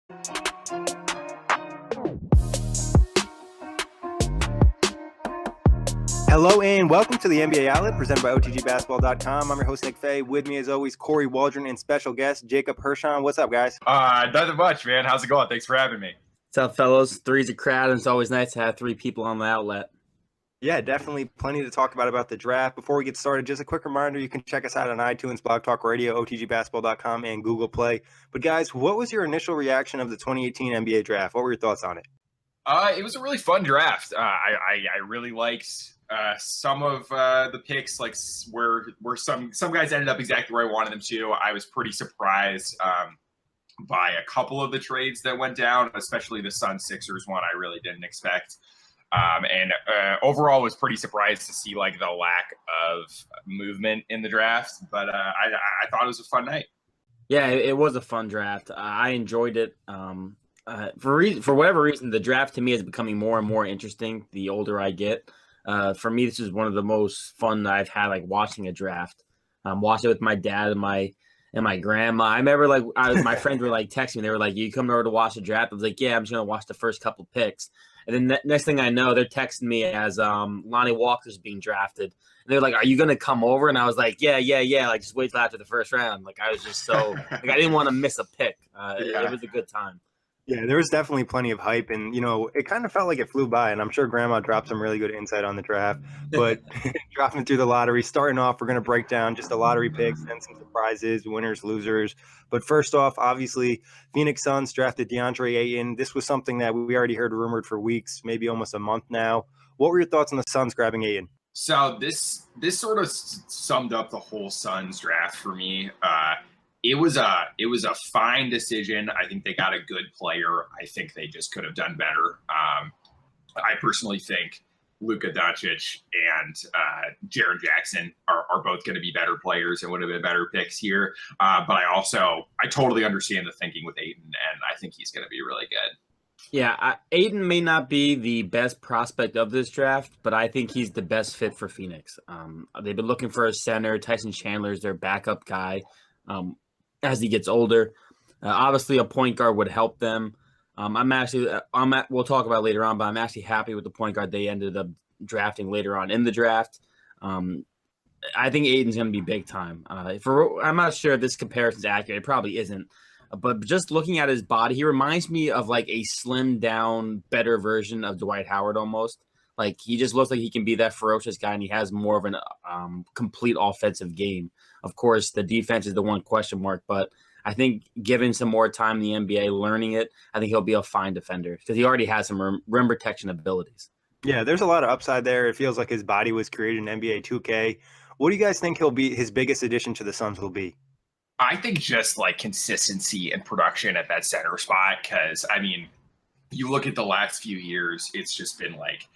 Hello and welcome to the NBA Outlet presented by OTGBasketball.com. I'm your host, Nick Fay. With me, as always, Kory Waldron and special guest, Jake Hirshon. What's up, guys? Nothing much, man. How's it going? Thanks for having me. What's up, fellas? Three's a crowd, and it's always nice to have three people on the outlet. Yeah, definitely plenty to talk about the draft. Before we get started, just a quick reminder, you can check us out on iTunes, Blog Talk Radio, OTGBasketball.com, and Google Play. But guys, what was your initial reaction of the 2018 NBA draft? What were your thoughts on it? It was a really fun draft. I really liked some of the picks, like where some guys ended up exactly where I wanted them to. I was pretty surprised by a couple of the trades that went down, especially the Suns-Sixers one. I really didn't expect. And overall was pretty surprised to see like the lack of movement in the draft. But I thought it was a fun night. Yeah, it was a fun draft. I enjoyed it. For whatever reason, the draft to me is becoming more and more interesting the older I get. For me, this is one of the most fun I've had, like watching a draft. Watching it with my dad and my grandma. I remember my friends were like texting me. They were like, "You coming over to watch the draft?" I was like, "Yeah, I'm just gonna watch the first couple picks." And then next thing I know, they're texting me as Lonnie Walker's being drafted. And they're like, "Are you gonna come over?" And I was like, "Yeah." Like, just wait till after the first round. Like, I was just so like, I didn't want to miss a pick. It was a good time. Yeah, there was definitely plenty of hype, and it kind of felt like it flew by. And I'm sure Grandma dropped some really good insight on the draft. But dropping through the lottery, starting off, we're going to break down just the lottery picks and some surprises, winners, losers. But first off, obviously, Phoenix Suns drafted DeAndre Ayton. This was something that we already heard rumored for weeks, maybe almost a month now. What were your thoughts on the Suns grabbing Ayton? So this sort of summed up the whole Suns draft for me. It was a fine decision. I think they got a good player. I think they just could have done better. I personally think Luka, Doncic, and Jaren Jackson are both going to be better players and would have been better picks here. But I totally understand the thinking with Ayton, and I think he's going to be really good. Yeah, Ayton may not be the best prospect of this draft, but I think he's the best fit for Phoenix. They've been looking for a center. Tyson Chandler is their backup guy. As he gets older, obviously a point guard would help them. We'll talk about it later on, but I'm actually happy with the point guard they ended up drafting later on in the draft. I think Ayton's going to be big time. I'm not sure if this comparison is accurate. It probably isn't. But just looking at his body, he reminds me of like a slimmed down, better version of Dwight Howard almost. Like he just looks like he can be that ferocious guy, and he has more of an complete offensive game. Of course, the defense is the one question mark, but I think given some more time in the NBA, learning it, I think he'll be a fine defender because he already has some rim protection abilities. Yeah, there's a lot of upside there. It feels like his body was created in NBA 2K. What do you guys think his biggest addition to the Suns will be? I think just like consistency and production at that center spot, because I mean, you look at the last few years, it's just been like,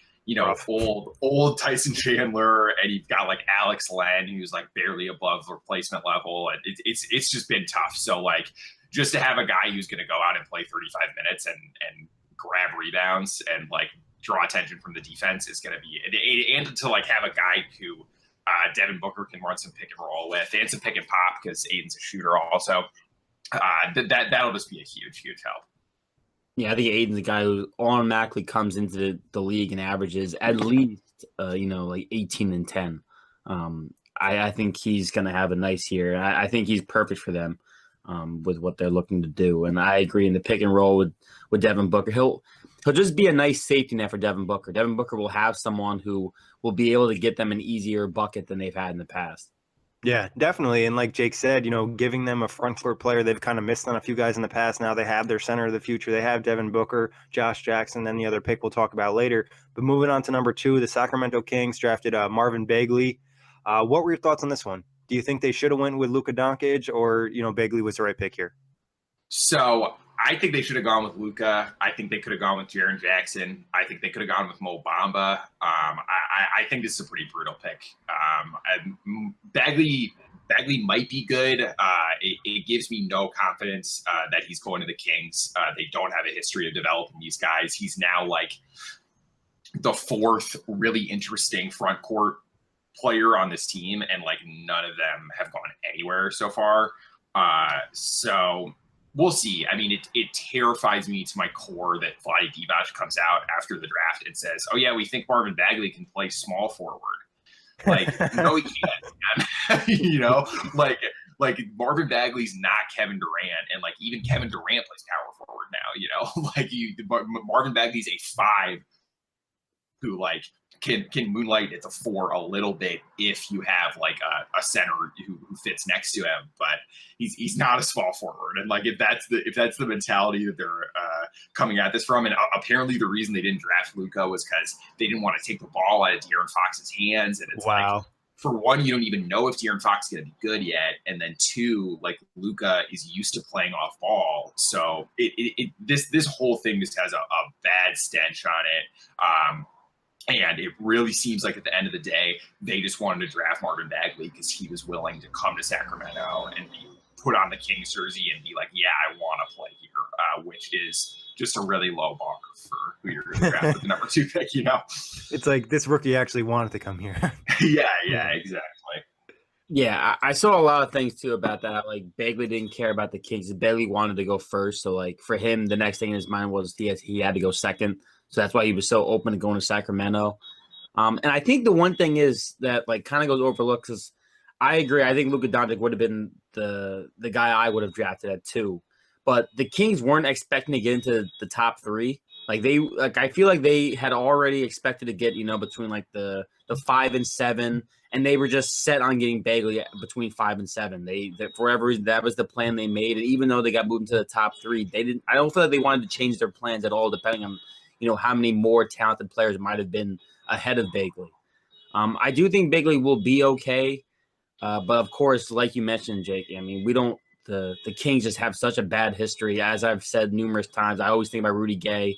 old Tyson Chandler, and you've got like Alex Len, who's like barely above replacement level. And it's just been tough. So like just to have a guy who's going to go out and play 35 minutes and grab rebounds and like draw attention from the defense is going to be, and to like have a guy who Devin Booker can run some pick and roll with and some pick and pop because Ayton's a shooter also. That'll just be a huge help. Yeah, I think Ayton's a guy who automatically comes into the league and averages at least, like 18 and 10. I think he's going to have a nice year. I think he's perfect for them with what they're looking to do. And I agree in the pick and roll with Devin Booker. He'll just be a nice safety net for Devin Booker. Devin Booker will have someone who will be able to get them an easier bucket than they've had in the past. Yeah, definitely. And like Jake said, giving them a front court player, they've kind of missed on a few guys in the past. Now they have their center of the future. They have Devin Booker, Josh Jackson, then the other pick we'll talk about later. But moving on to number 2, the Sacramento Kings drafted Marvin Bagley. What were your thoughts on this one? Do you think they should have went with Luka Doncic or, Bagley was the right pick here? So I think they should have gone with Luka. I think they could have gone with Jaren Jackson. I think they could have gone with Mo Bamba. I think this is a pretty brutal pick. Bagley might be good. It gives me no confidence that he's going to the Kings. They don't have a history of developing these guys. He's now like the 4th really interesting front court player on this team, and like none of them have gone anywhere so far. So we'll see. I mean, it terrifies me to my core that Vlade Divac comes out after the draft and says, "Oh yeah, we think Marvin Bagley can play small forward." Like, no, he can't. You know, like Marvin Bagley's not Kevin Durant, and like even Kevin Durant plays power forward now. You know, like Marvin Bagley's a 5 who like can moonlight at the 4 a little bit if you have like a center who fits next to him, but he's not a small forward. And like if that's the mentality that they're coming at this from, and apparently the reason they didn't draft Luka was because they didn't want to take the ball out of De'Aaron Fox's hands. And it's like, for one, you don't even know if De'Aaron Fox is going to be good yet, and then 2, like Luka is used to playing off ball, so this whole thing just has a bad stench on it. And it really seems like at the end of the day, they just wanted to draft Marvin Bagley because he was willing to come to Sacramento and be put on the Kings jersey and be like, yeah, I want to play here, which is just a really low bar for who you're going to draft with the number 2 pick, you know? It's like this rookie actually wanted to come here. Yeah, exactly. Yeah, I saw a lot of things too about that. Like Bagley didn't care about the Kings. Bagley wanted to go first. So like for him, the next thing in his mind was he had to go second. So that's why he was so open to going to Sacramento. And I think the one thing is that like kind of goes overlooked because I agree. I think Luka Doncic would have been the guy I would have drafted at 2. But the Kings weren't expecting to get into the top 3. I feel like they had already expected to get, between like the 5 and 7, and they were just set on getting Bagley between 5 and 7. They for whatever reason, that was the plan they made. And even though they got moved into the top 3, I don't feel like they wanted to change their plans at all, depending on how many more talented players might have been ahead of Bagley. I do think Bagley will be okay. But of course, like you mentioned, Jake, I mean, the Kings just have such a bad history. As I've said numerous times, I always think about Rudy Gay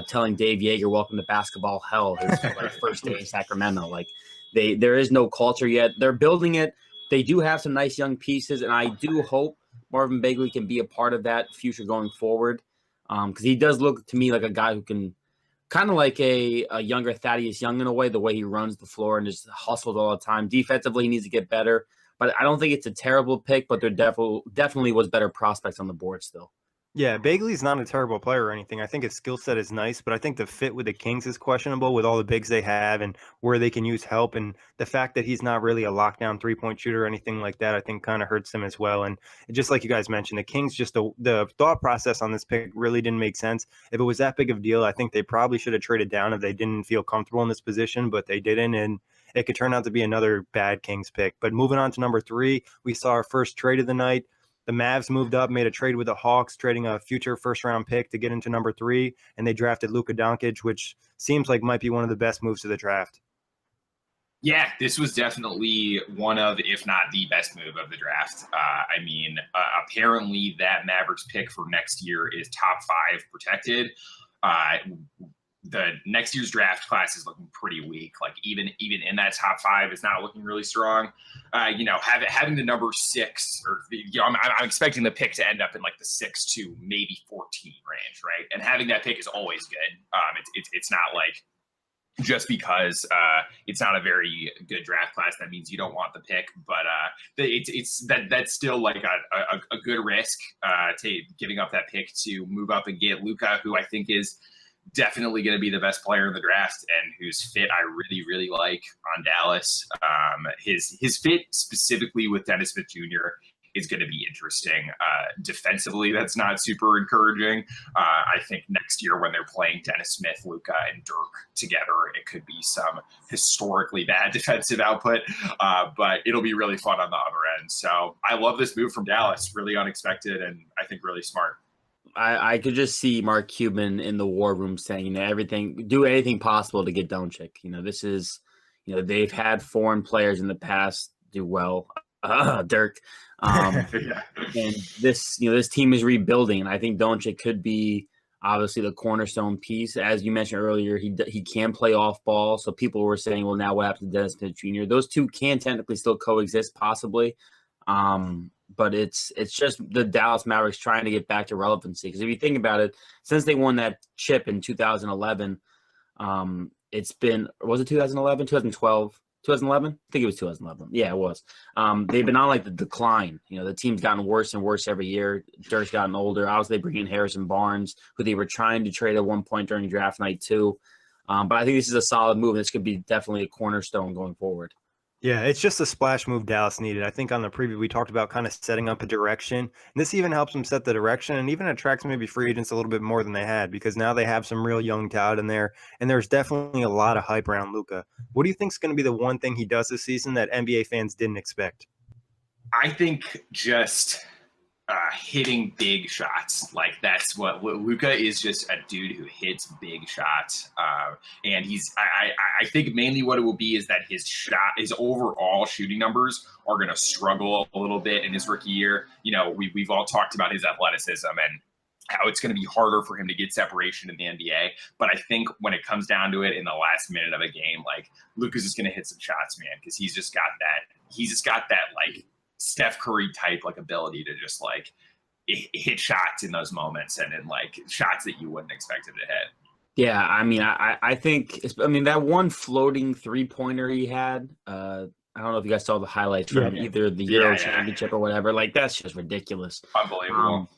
telling Dave Yeager, welcome to basketball hell, his first day in Sacramento. Like there is no culture yet. They're building it. They do have some nice young pieces. And I do hope Marvin Bagley can be a part of that future going forward. Because he does look to me like a guy who can kind of like a younger Thaddeus Young in a way, the way he runs the floor and just hustles all the time. Defensively, he needs to get better. But I don't think it's a terrible pick, but there definitely was better prospects on the board still. Yeah, Bagley's not a terrible player or anything. I think his skill set is nice, but I think the fit with the Kings is questionable with all the bigs they have and where they can use help. And the fact that he's not really a lockdown 3-point shooter or anything like that, I think kind of hurts him as well. And just like you guys mentioned, the Kings, just the thought process on this pick really didn't make sense. If it was that big of a deal, I think they probably should have traded down if they didn't feel comfortable in this position, but they didn't. And it could turn out to be another bad Kings pick. But moving on to number 3, we saw our first trade of the night. The Mavs moved up, made a trade with the Hawks, trading a future first-round pick to get into number 3, and they drafted Luka Doncic, which seems like might be one of the best moves of the draft. Yeah, this was definitely one of, if not the best move of the draft. Apparently that Mavericks pick for next year is top 5 protected. The next year's draft class is looking pretty weak. Like even in that top 5, it's not looking really strong. Having the number 6, or I'm expecting the pick to end up in like the 6 to maybe 14 range, right? And having that pick is always good. It's not like just because it's not a very good draft class that means you don't want the pick, but that's still like a good risk to giving up that pick to move up and get Luka, who I think is definitely going to be the best player in the draft and whose fit I really, really like on Dallas. His fit specifically with Dennis Smith Jr. is going to be interesting. Defensively, that's not super encouraging. I think next year when they're playing Dennis Smith, Luka, and Dirk together, it could be some historically bad defensive output, but it'll be really fun on the other end. So I love this move from Dallas. Really unexpected and I think really smart. I could just see Mark Cuban in the war room saying, do anything possible to get Doncic. This is, they've had foreign players in the past do well. Dirk. Yeah. And this team is rebuilding, and I think Doncic could be obviously the cornerstone piece. As you mentioned earlier, he can play off ball. So people were saying, well, now what happens to Dennis Smith Jr.? Those two can technically still coexist, possibly. But it's just the Dallas Mavericks trying to get back to relevancy. Because if you think about it, since they won that chip in 2011, it's been, was it 2011, 2012? 2011? I think it was 2011. Yeah, it was. They've been on like the decline. The team's gotten worse and worse every year. Dirk's gotten older. Obviously, they bring in Harrison Barnes, who they were trying to trade at one point during draft night too. But I think this is a solid move. This could be definitely a cornerstone going forward. Yeah, it's just a splash move Dallas needed. I think on the preview we talked about kind of setting up a direction. And this even helps them set the direction and even attracts maybe free agents a little bit more than they had because now they have some real young talent in there. And there's definitely a lot of hype around Luka. What do you think is going to be the one thing he does this season that NBA fans didn't expect? I think just hitting big shots. Like that's what Luka is, just a dude who hits big shots. And I think mainly what it will be is that his overall shooting numbers are going to struggle a little bit in his rookie year. We've all talked about his athleticism and how it's going to be harder for him to get separation in the NBA. But I think when it comes down to it in the last minute of a game, like Luka's just going to hit some shots, man, because he's just got that like Steph Curry type like ability to just like hit shots in those moments and in like shots that you wouldn't expect him to hit. Yeah, I think that one floating 3-pointer he had. I don't know if you guys saw the highlights from either the Euro Championship or whatever. Like that's just ridiculous. Unbelievable.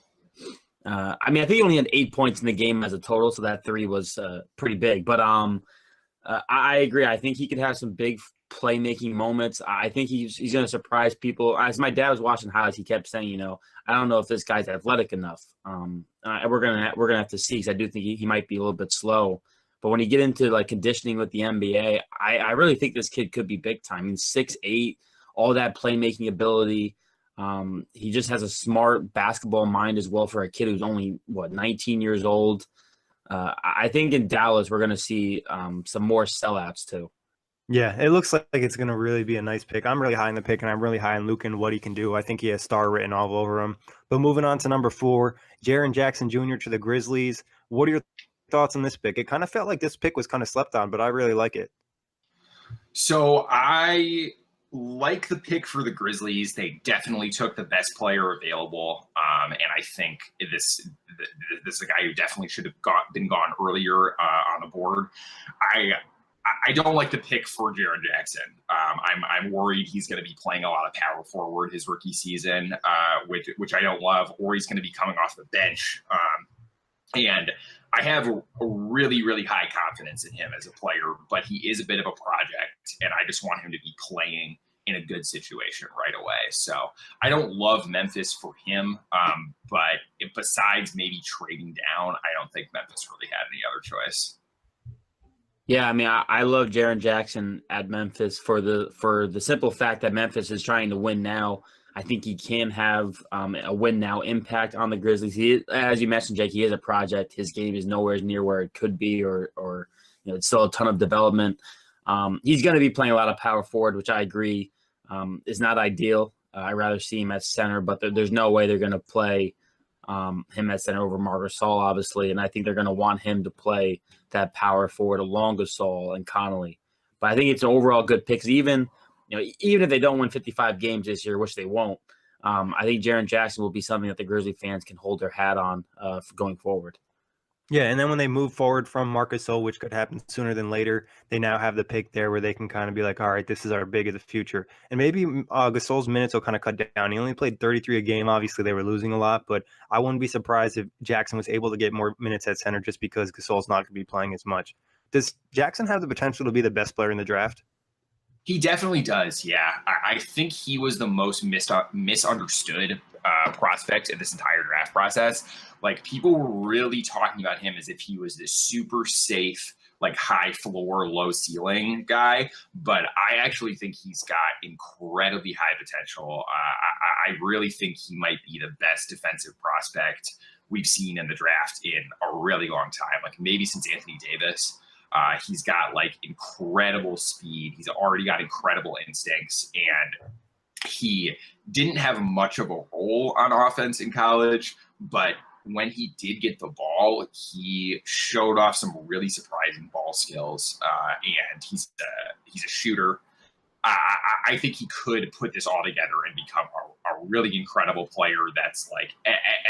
I think he only had 8 points in the game as a total, so that 3 was pretty big. But I agree. I think he could have some big playmaking moments. I think he's going to surprise people. As my dad was watching highlights, he kept saying, I don't know if this guy's athletic enough. We're gonna have to see, because I do think he might be a little bit slow. But when you get into like conditioning with the NBA, I really think this kid could be big time. 6'8", all that playmaking ability. He just has a smart basketball mind as well for a kid who's only 19 years old. I think in Dallas we're going to see some more sellouts too. Yeah, it looks like it's going to really be a nice pick. I'm really high in the pick, and I'm really high in Luka and what he can do. I think he has star written all over him. But moving on to number 4, Jaren Jackson Jr. to the Grizzlies. What are your thoughts on this pick? It kind of felt like this pick was kind of slept on, but I really like it. So I like the pick for the Grizzlies. They definitely took the best player available. And I think this is a guy who definitely should have been gone earlier on the board. I don't like the pick for Jaren Jackson. I'm worried he's going to be playing a lot of power forward his rookie season, which I don't love, or he's going to be coming off the bench. And I have a really, really high confidence in him as a player, but he is a bit of a project, and I just want him to be playing in a good situation right away. So I don't love Memphis for him, but besides maybe trading down, I don't think Memphis really had any other choice. Yeah, I love Jaren Jackson at Memphis for the simple fact that Memphis is trying to win now. I think he can have a win now impact on the Grizzlies. As you mentioned, Jake, he is a project. His game is nowhere near where it could be, or it's still a ton of development. He's going to be playing a lot of power forward, which I agree is not ideal. I'd rather see him at center, but there's no way they're going to play him at center over Marc Gasol, obviously, and I think they're going to want him to play that power forward along Gasol and Connolly. But I think it's an overall good pick. Even if they don't win 55 games this year, which they won't, I think Jaren Jackson will be something that the Grizzly fans can hold their hat on going forward. Yeah, and then when they move forward from Marc Gasol, which could happen sooner than later, they now have the pick there where they can kind of be like, all right, this is our big of the future. And maybe Gasol's minutes will kind of cut down. He only played 33 a game. Obviously, they were losing a lot, but I wouldn't be surprised if Jackson was able to get more minutes at center just because Gasol's not going to be playing as much. Does Jackson have the potential to be the best player in the draft? He definitely does, yeah. I think he was the most misunderstood prospect in this entire draft process. Like, people were really talking about him as if he was this super safe, like high floor, low ceiling guy. But I actually think he's got incredibly high potential. I really think he might be the best defensive prospect we've seen in the draft in a really long time, like maybe since Anthony Davis. He's got like incredible speed. He's already got incredible instincts, and he didn't have much of a role on offense in college, but when he did get the ball, he showed off some really surprising ball skills, and he's a shooter. I think he could put this all together and become a really incredible player that's like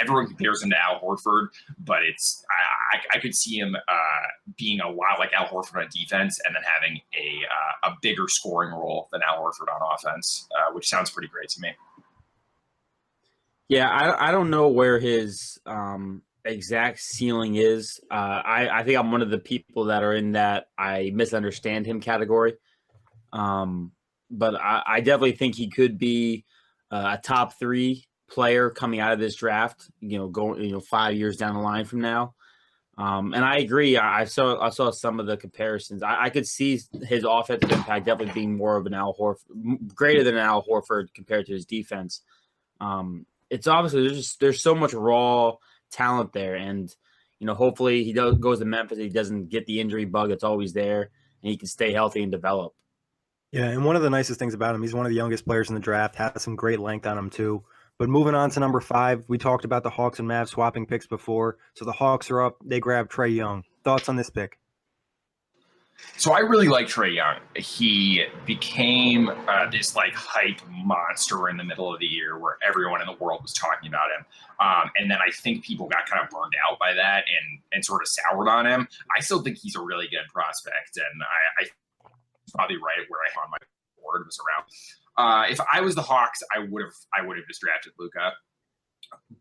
everyone compares him to Al Horford, but I could see him being a lot like Al Horford on defense and then having a bigger scoring role than Al Horford on offense, which sounds pretty great to me. Yeah, I don't know where his exact ceiling is. I think I'm one of the people that are in that I misunderstand him category. But I definitely think he could be a top 3 player coming out of this draft, going 5 years down the line from now. And I agree. I saw some of the comparisons. I could see his offensive impact definitely being more of an Al Horford, greater than an Al Horford compared to his defense. It's obviously there's so much raw talent there, and hopefully he goes to Memphis. He doesn't get the injury bug that's always there, and he can stay healthy and develop. Yeah, and one of the nicest things about him, he's one of the youngest players in the draft, has some great length on him too. But moving on to number 5, we talked about the Hawks and Mavs swapping picks before. So the Hawks are up. They grab Trae Young. Thoughts on this pick? So I really like Trae Young. He became this like hype monster in the middle of the year where everyone in the world was talking about him. And then I think people got kind of burned out by that and sort of soured on him. I still think he's a really good prospect, and I probably right where I on my board was around. If I was the Hawks, I would have just drafted Luka,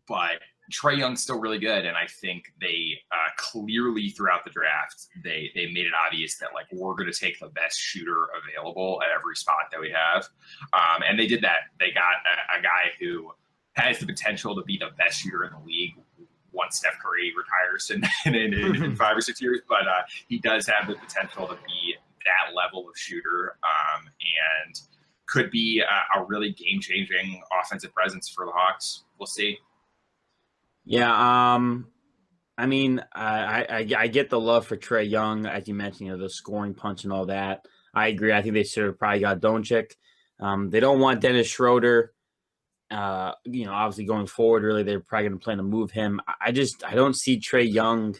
but Trae Young's still really good, and I think they clearly throughout the draft they made it obvious that like we're going to take the best shooter available at every spot that we have, and they did that. They got a guy who has the potential to be the best shooter in the league once Steph Curry retires in 5 or 6 years, but he does have the potential to be that level of shooter, and could be a really game-changing offensive presence for the Hawks. We'll see. Yeah, I mean, I get the love for Trae Young, as you mentioned, the scoring punch and all that. I agree. I think they should have probably got Doncic. They don't want Dennis Schroeder. Obviously going forward, really, they're probably going to plan to move him. I don't see Trae Young.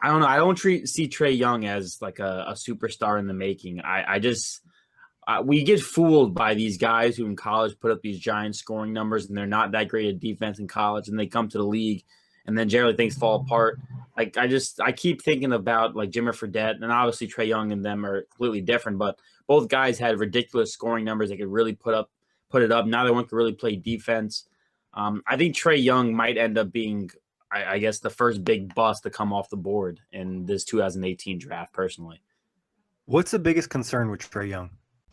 I don't know. I don't see Trae Young as like a superstar in the making. We get fooled by these guys who in college put up these giant scoring numbers, and they're not that great at defense in college, and they come to the league, and then generally things fall apart. Like I keep thinking about like Jimmer Fredette, and obviously Trae Young and them are completely different, but both guys had ridiculous scoring numbers. They could really put it up. Neither one could really play defense. I think Trae Young might end up being, I guess, the first big bust to come off the board in this 2018 draft, personally. What's the biggest concern with Trae Young?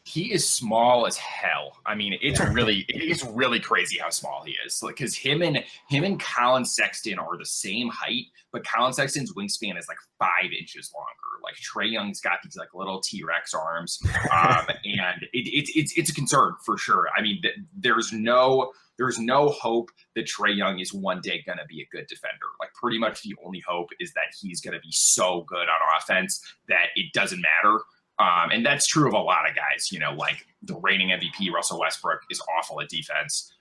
He is small as hell. I mean, it is really crazy how small he is. Like, because him and Collin Sexton are the same height, but Collin Sexton's wingspan is like 5 inches longer. Like Trae Young's got these like little T-Rex arms, and it's a concern for sure. I mean, there's no hope that Trae Young is one day going to be a good defender. Like pretty much the only hope is that he's going to be so good on offense that it doesn't matter. And that's true of a lot of guys, like the reigning MVP, Russell Westbrook, is awful at defense.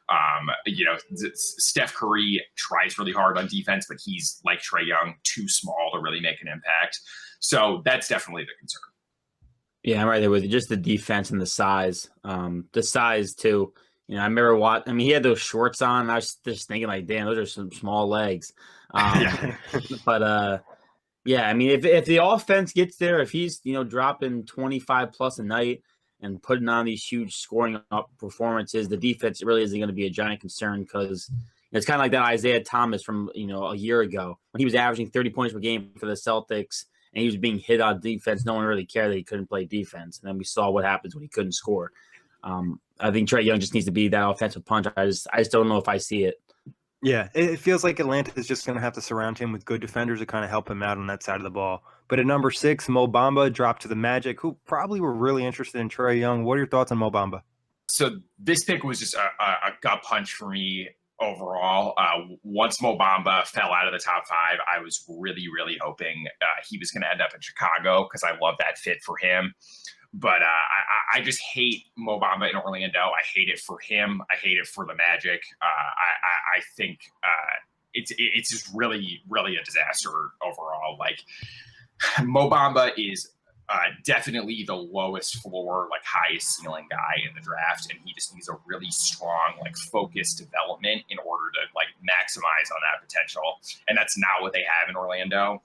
Steph Curry tries really hard on defense, but he's like Trae Young, too small to really make an impact. So that's definitely the concern. Yeah, I'm right there with you. Just the defense and the size. The size too. I remember he had those shorts on. And I was just thinking like, damn, those are some small legs. But yeah, I mean, if the offense gets there, if he's, dropping 25 plus a night and putting on these huge scoring up performances, the defense really isn't going to be a giant concern because it's kind of like that Isaiah Thomas from, a year ago when he was averaging 30 points per game for the Celtics and he was being hit on defense. No one really cared that he couldn't play defense. And then we saw what happens when he couldn't score. I think Trae Young just needs to be that offensive punch. I just don't know if I see it. Yeah, it feels like Atlanta is just going to have to surround him with good defenders to kind of help him out on that side of the ball. But at number 6, Mo Bamba dropped to the Magic, who probably were really interested in Trae Young. What are your thoughts on Mo Bamba? So this pick was just a gut punch for me overall. Once Mo Bamba fell out of the top 5, I was really, really hoping he was going to end up in Chicago because I love that fit for him. But I just hate Mo Bamba in Orlando. I hate it for him. I hate it for the Magic. I think it's just really, really a disaster overall. Like Mo Bamba is Definitely the lowest floor, like highest ceiling guy in the draft, and he just needs a really strong, like focused development in order to like maximize on that potential. And that's not what they have in Orlando.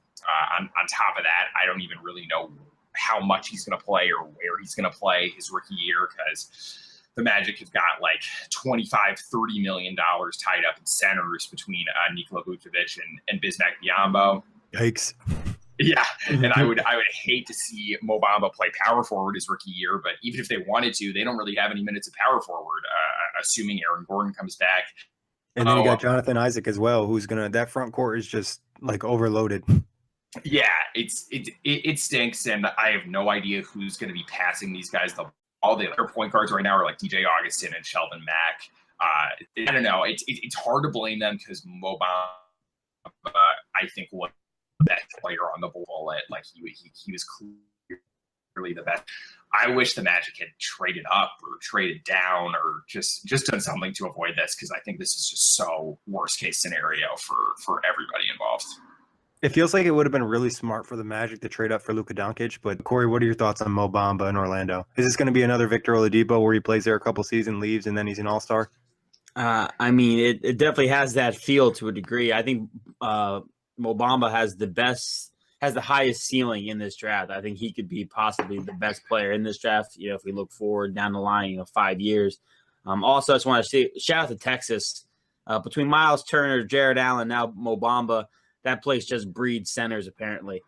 On top of that, I don't even really know how much he's going to play or where he's going to play his rookie year, because the Magic have got like $25-30 million tied up in centers between Nikola Vucevic and Bismack Biyombo. Yikes. Yeah, and I would hate to see Mo Bamba play power forward his rookie year, but even if they wanted to, they don't really have any minutes of power forward, assuming Aaron Gordon comes back. And then you got Jonathan Isaac as well, who's that front court is just like overloaded. Yeah, it stinks, and I have no idea who's going to be passing these guys. All the other point guards right now are like DJ Augustin and Shelvin Mack. I don't know. It's hard to blame them because Mo Bamba, I think, was best player on the bullet. Like he was clearly the best. I wish the Magic had traded up or traded down or just done something to avoid this, because I think this is just so worst case scenario for everybody involved. It feels like it would have been really smart for the Magic to trade up for Luka Doncic. But Kory, what are your thoughts on Mo Bamba in Orlando? Is this going to be another Victor Oladipo where he plays there a couple seasons, leaves, and then he's an all-star? I mean, it definitely has that feel to a degree. I think Mo Bamba has the highest ceiling in this draft. I think he could be possibly the best player in this draft, if we look forward down the line, 5 years. Also, I just want to say, shout out to Texas. Between Miles Turner, Jared Allen, now Mo Bamba, that place just breeds centers apparently.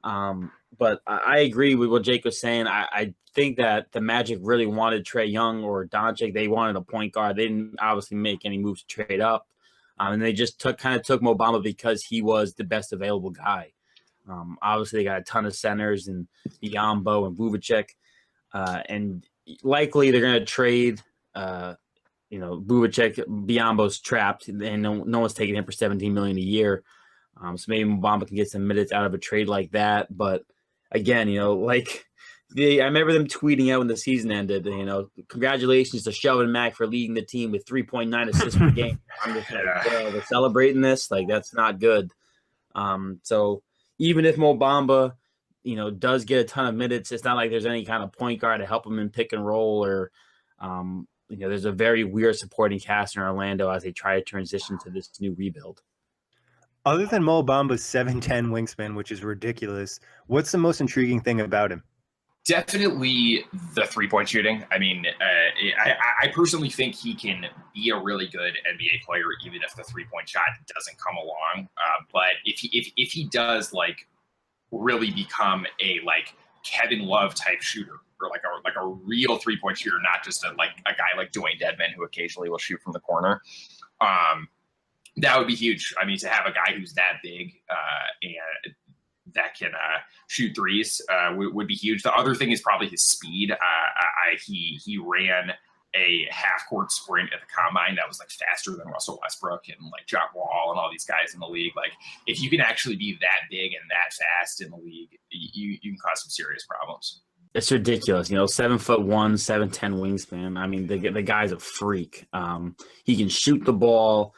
But I agree with what Jake was saying. I think that the Magic really wanted Trae Young or Doncic. They wanted a point guard. They didn't obviously make any moves to trade up. And they just took Mo Bamba because he was the best available guy. Obviously, they got a ton of centers and Biyombo and Vucevic. And likely they're going to trade, Vucevic. Biyombo's trapped, and no one's taking him for $17 million a year. So maybe Mo Bamba can get some minutes out of a trade like that. But again, I remember them tweeting out when the season ended, congratulations to Shelvin Mack for leading the team with 3.9 assists per game. I'm just we're celebrating this. Like, that's not good. So even if Mo Bamba, does get a ton of minutes, it's not like there's any kind of point guard to help him in pick and roll or, there's a very weird supporting cast in Orlando as they try to transition to this new rebuild. Other than Mo Bamba's 7'10" wingspan, which is ridiculous, what's the most intriguing thing about him? Definitely the three-point shooting. I mean, I personally think he can be a really good NBA player, even if the three-point shot doesn't come along. But if he does really become a Kevin Love type shooter, or like a real three-point shooter, not just a guy like Dwayne Dedmon who occasionally will shoot from the corner, that would be huge. I mean, to have a guy who's that big and that can shoot threes would be huge. The other thing is probably his speed. He ran a half-court sprint at the combine that was faster than Russell Westbrook and John Wall and all these guys in the league. If you can actually be that big and that fast in the league, you can cause some serious problems. It's ridiculous, 7'1", 7'10" wingspan. I mean, the guy's a freak. He can shoot the ball.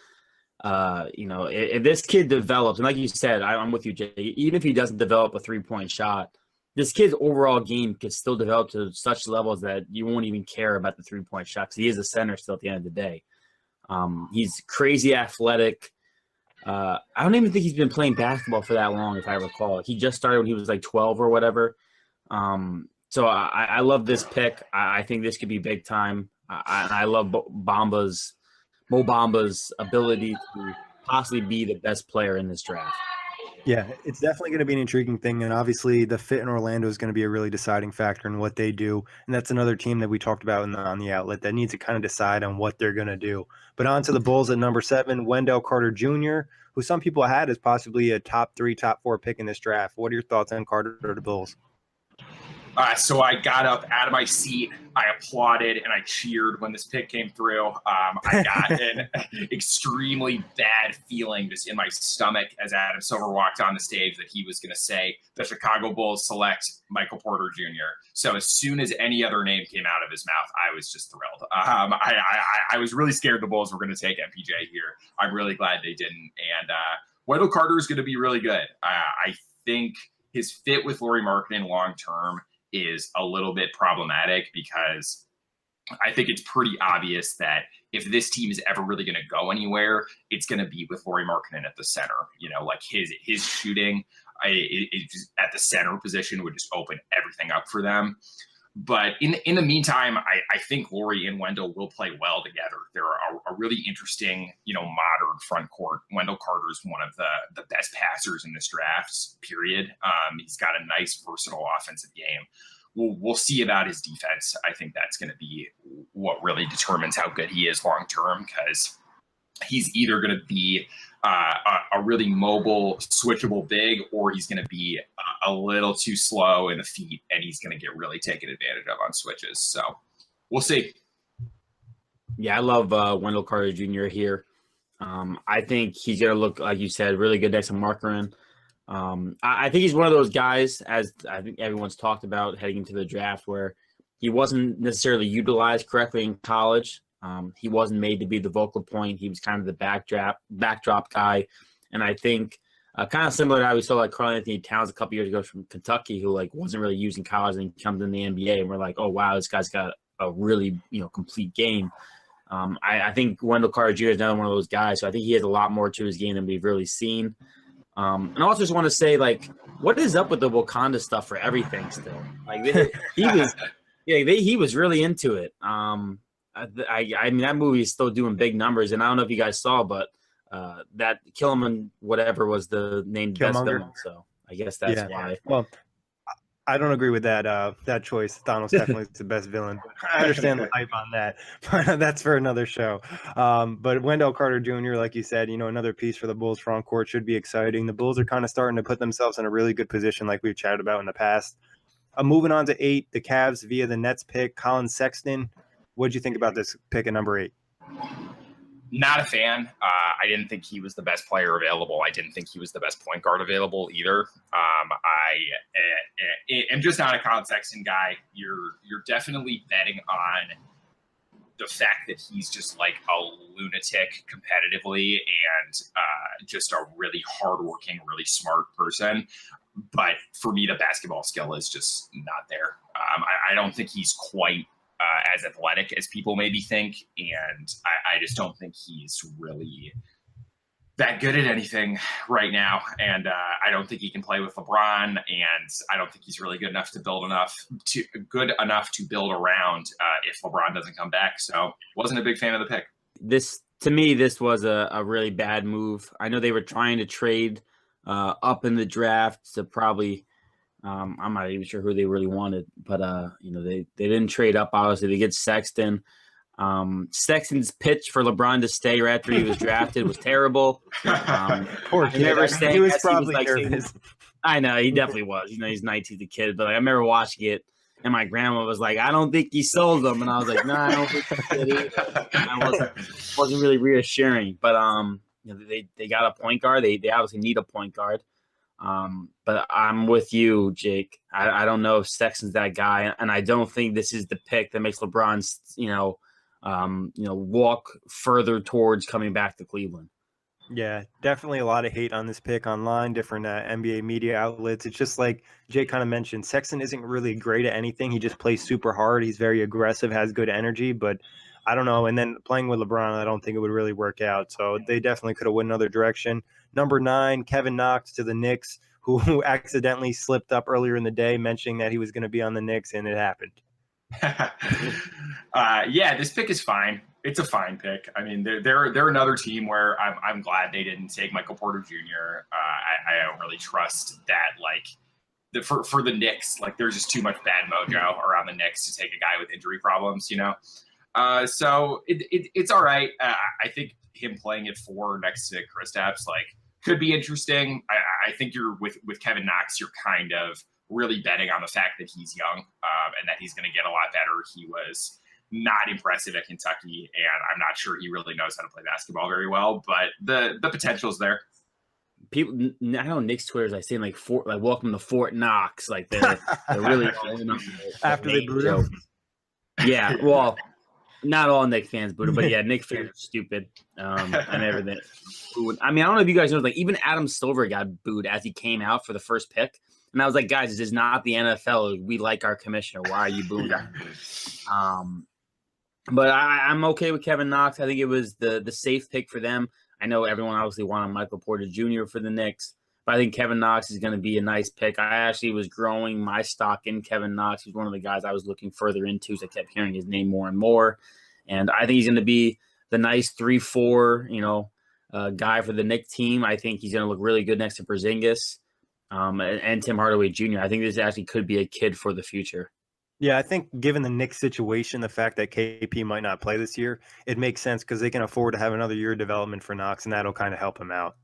If this kid develops, and like you said, I'm with you, Jay, even if he doesn't develop a three-point shot, this kid's overall game could still develop to such levels that you won't even care about the three-point shot because he is a center still at the end of the day. He's crazy athletic. I don't even think he's been playing basketball for that long, if I recall. He just started when he was 12 or whatever. So I love this pick. I think this could be big time. I love Mo Bamba's ability to possibly be the best player in this draft. Yeah, it's definitely going to be an intriguing thing, and obviously the fit in Orlando is going to be a really deciding factor in what they do, and that's another team that we talked about on the outlet that needs to kind of decide on what they're going to do. But on to the Bulls at number 7, Wendell Carter Jr., who some people had as possibly a top 3, top 4 pick in this draft. What are your thoughts on Carter or the Bulls? So I got up out of my seat, I applauded, and I cheered when this pick came through. I got an extremely bad feeling just in my stomach as Adam Silver walked on the stage that he was going to say the Chicago Bulls select Michael Porter Jr. So as soon as any other name came out of his mouth, I was just thrilled. I was really scared the Bulls were going to take MPJ here. I'm really glad they didn't. And Wendell Carter is going to be really good. I think his fit with Lauri Markkanen long term is a little bit problematic, because I think it's pretty obvious that if this team is ever really going to go anywhere, it's going to be with Lauri Markkanen at the center. Like his shooting at the center position would just open everything up for them. But in the meantime, I think Lauri and Wendell will play well together. They're a really interesting, modern front court. Wendell Carter is one of the best passers in this draft, period. He's got a nice, versatile offensive game. We'll see about his defense. I think that's going to be what really determines how good he is long term, because he's either going to be a really mobile, switchable big, or he's going to be a little too slow in the feet, and he's going to get really taken advantage of on switches. So we'll see. Yeah, I love Wendell Carter Jr. here. I think he's going to look, like you said, really good next to Markkanen. I think he's one of those guys, as I think everyone's talked about heading into the draft, where he wasn't necessarily utilized correctly in college. He wasn't made to be the vocal point. He was kind of the backdrop guy. And I think kind of similar to how we saw like Karl-Anthony Towns a couple years ago from Kentucky, who like wasn't really using college and comes in the NBA, and we're like, oh wow, this guy's got a really complete game. I think Wendell Carter Jr. is another one of those guys. So I think he has a lot more to his game than we've really seen. And I also just want to say, like, what is up with the Wakanda stuff for everything still? Like, he was really into it. I mean, that movie is still doing big numbers, and I don't know if you guys saw, but that Killman whatever was the named best villain. So I guess that's why. Well, I don't agree with that choice. Thanos definitely is the best villain. I understand the hype on that, but that's for another show. But Wendell Carter Jr., like you said, another piece for the Bulls front court should be exciting. The Bulls are kind of starting to put themselves in a really good position, like we've chatted about in the past. Moving on to 8, the Cavs via the Nets pick, Collin Sexton. What did you think about this pick at number 8? Not a fan. I didn't think he was the best player available. I didn't think he was the best point guard available either. I am just not a Collin Sexton guy. You're definitely betting on the fact that he's just like a lunatic competitively and just a really hardworking, really smart person. But for me, the basketball skill is just not there. I don't think he's quite as athletic as people maybe think, and I just don't think he's really that good at anything right now. And I don't think he can play with LeBron, and I don't think he's really good enough to build around if LeBron doesn't come back. So wasn't a big fan of the pick. To me, this was a really bad move. I know they were trying to trade up in the draft to probably. I'm not even sure who they really wanted, but they didn't trade up. Obviously, they get Sexton. Sexton's pitch for LeBron to stay right after he was drafted was terrible. Poor kid. He was probably nervous. I know he definitely was. He's 19, the kid, but I remember watching it, and my grandma was like, "I don't think he sold them," and I was like, "No, I don't think he did either." I wasn't really reassuring, but they got a point guard. They obviously need a point guard. But I'm with you, Jake. I don't know if Sexton's that guy, and I don't think this is the pick that makes LeBron, walk further towards coming back to Cleveland. Yeah, definitely a lot of hate on this pick online, different NBA media outlets. It's just like Jake kind of mentioned, Sexton isn't really great at anything. He just plays super hard. He's very aggressive, has good energy, but I don't know. And then playing with LeBron, I don't think it would really work out. So they definitely could have went another direction. Number 9, Kevin Knox to the Knicks, who accidentally slipped up earlier in the day mentioning that he was going to be on the Knicks, and it happened. Yeah, this pick is fine. It's a fine pick. I mean, they're another team where I'm glad they didn't take Michael Porter Jr. I don't really trust that. For the Knicks, there's just too much bad mojo around the Knicks to take a guy with injury problems, So it's all right. I think him playing at 4 next to Kristaps could be interesting. I think you're with Kevin Knox, you're kind of really betting on the fact that he's young and that he's going to get a lot better. He was not impressive at Kentucky, and I'm not sure he really knows how to play basketball very well, but the potential's there. People, I know Knicks Twitters, I see welcome to Fort Knox, they're really after they booed him. Yeah, well, Not all Knicks fans booed him, but yeah, Knicks fans are stupid and everything. I mean, I don't know if you guys know, like even Adam Silver got booed as he came out for the first pick, and I was like, guys, this is not the NFL. We like our commissioner. Why are you booing him? But I'm okay with Kevin Knox. I think it was the safe pick for them. I know everyone obviously wanted Michael Porter Jr. for the Knicks, but I think Kevin Knox is going to be a nice pick. I actually was growing my stock in Kevin Knox. He's one of the guys I was looking further into, so I kept hearing his name more and more. And I think he's going to be the nice 3-4, guy for the Knicks team. I think he's going to look really good next to Porzingis and Tim Hardaway Jr. I think this actually could be a kid for the future. Yeah, I think given the Knicks situation, the fact that KP might not play this year, it makes sense because they can afford to have another year of development for Knox, and that'll kind of help him out.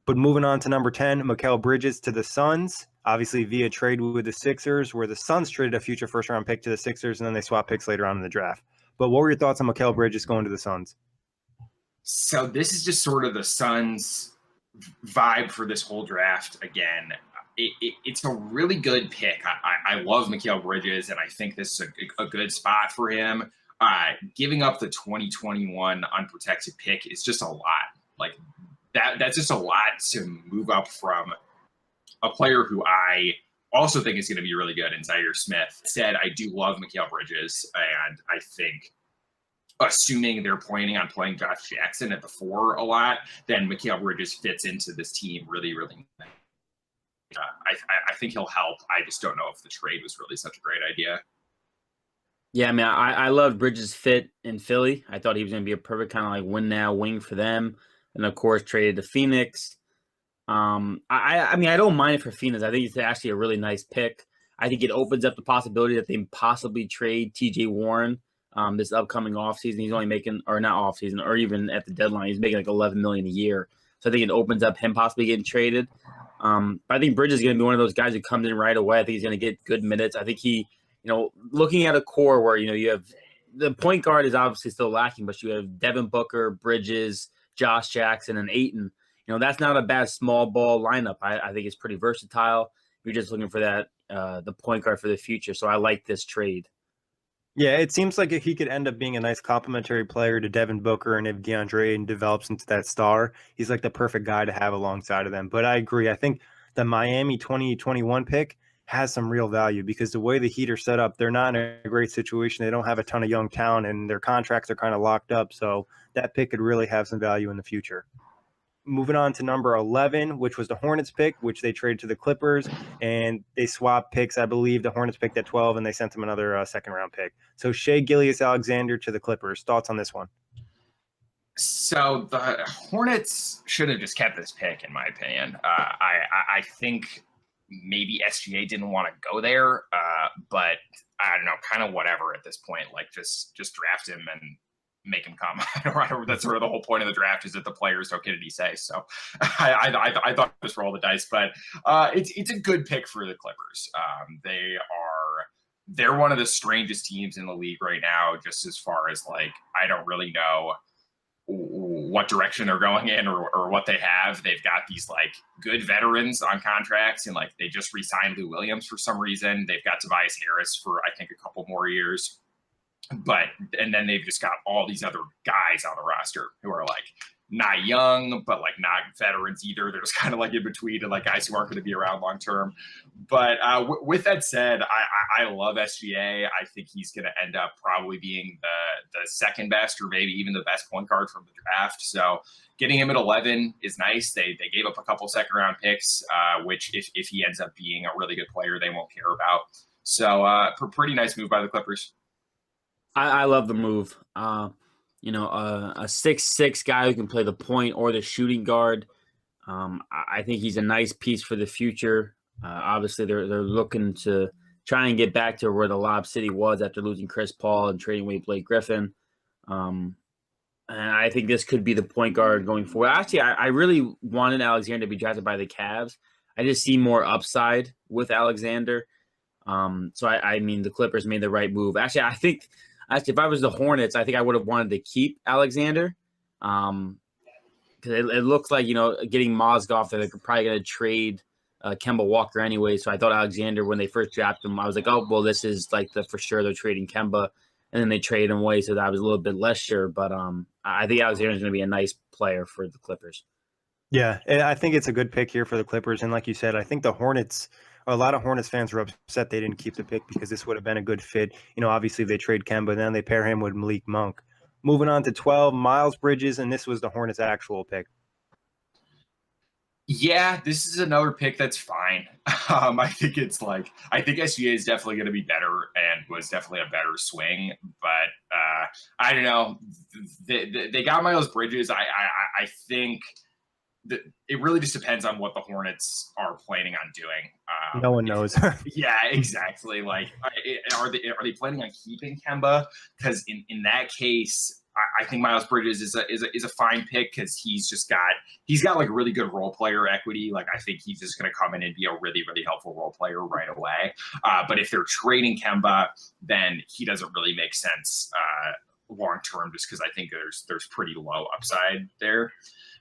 But moving on to number 10, Mikal Bridges to the Suns, obviously via trade with the Sixers, where the Suns traded a future first-round pick to the Sixers, and then they swapped picks later on in the draft. But what were your thoughts on Mikal Bridges going to the Suns? So this is just sort of the Suns' vibe for this whole draft again. It's a really good pick. I love Mikal Bridges, and I think this is a good spot for him. Giving up the 2021 unprotected pick is just a lot. Like that's just a lot to move up from a player who I also think is going to be really good in Zaire Smith. Said I do love Mikal Bridges, and I think assuming they're planning on playing Josh Jackson at the 4 a lot, then Mikal Bridges fits into this team really, really nice. I think he'll help. I just don't know if the trade was really such a great idea. Yeah, I mean, I loved Bridges' fit in Philly. I thought he was going to be a perfect kind of like win now wing for them. And of course, traded to Phoenix. I mean, I don't mind it for Phoenix. I think it's actually a really nice pick. I think it opens up the possibility that they possibly trade TJ Warren this upcoming offseason. He's only making, or not offseason, or even at the deadline, he's making like $11 million a year. So I think it opens up him possibly getting traded. But I think Bridges is going to be one of those guys who comes in right away. I think he's going to get good minutes. I think he, looking at a core where, you have the point guard is obviously still lacking, but you have Devin Booker, Bridges, Josh Jackson, and Ayton. That's not a bad small ball lineup. I think it's pretty versatile. You're just looking for that, the point guard for the future. So I like this trade. Yeah, it seems like if he could end up being a nice complementary player to Devin Booker, and if DeAndre and develops into that star, he's like the perfect guy to have alongside of them. But I agree. I think the Miami 2021 pick has some real value because the way the Heat are set up, they're not in a great situation. They don't have a ton of young talent, and their contracts are kind of locked up. So that pick could really have some value in the future. Moving on to number 11, which was the Hornets pick, which they traded to the Clippers, and they swapped picks. I believe the Hornets picked at 12, and they sent them another second-round pick. So Shai Gilgeous-Alexander to the Clippers. Thoughts on this one? So the Hornets should have just kept this pick, in my opinion. I think maybe SGA didn't want to go there, but I don't know, kind of whatever at this point. Like just draft him and make him come. That's sort of the whole point of the draft, is that the players don't get any say. So I thought just roll the dice, but it's a good pick for the Clippers. They're one of the strangest teams in the league right now, just as far as like, I don't really know what direction they're going in or what they have. They've got these like good veterans on contracts, and like they just re-signed Lou Williams for some reason. They've got Tobias Harris for I think a couple more years. And then they've just got all these other guys on the roster who are like not young, but like not veterans either. They're just kind of like in between, and like guys who aren't going to be around long term. But with that said, I love SGA. I think he's going to end up probably being the second best, or maybe even the best point guard from the draft. So getting him at 11 is nice. They gave up a couple second round picks, which if he ends up being a really good player, they won't care about. So pretty nice move by the Clippers. I love the move. A 6'6" guy who can play the point or the shooting guard. I think he's a nice piece for the future. Obviously, they're looking to try and get back to where the Lob City was after losing Chris Paul and trading away Blake Griffin. And I think this could be the point guard going forward. Actually, I really wanted Alexander to be drafted by the Cavs. I just see more upside with Alexander. So I mean, the Clippers made the right move. Actually, if I was the Hornets, I think I would have wanted to keep Alexander, because it looks like, getting Mozgov, they're probably going to trade Kemba Walker anyway. So I thought Alexander, when they first drafted him, I was like, oh, well, this is like for sure they're trading Kemba. and then they traded him away, so I was a little bit less sure. But I think Alexander is going to be a nice player for the Clippers. Yeah, and I think it's a good pick here for the Clippers. And like you said, I think the Hornets, a lot of Hornets fans were upset they didn't keep the pick because this would have been a good fit. Obviously they trade Kemba, then they pair him with Malik Monk. Moving on to 12, Miles Bridges, and this was the Hornets' actual pick. Yeah, this is another pick that's fine. I think SGA is definitely going to be better and was definitely a better swing. But I don't know. They got Miles Bridges. I think that it really just depends on what the Hornets are planning on doing. No one knows. Yeah, exactly. Like, are they planning on keeping Kemba? Because in that case, I think Miles Bridges is a fine pick because he's got like really good role player equity. Like, I think he's just going to come in and be a really, really helpful role player right away. But if they're trading Kemba, then he doesn't really make sense long term, just because I think there's pretty low upside there.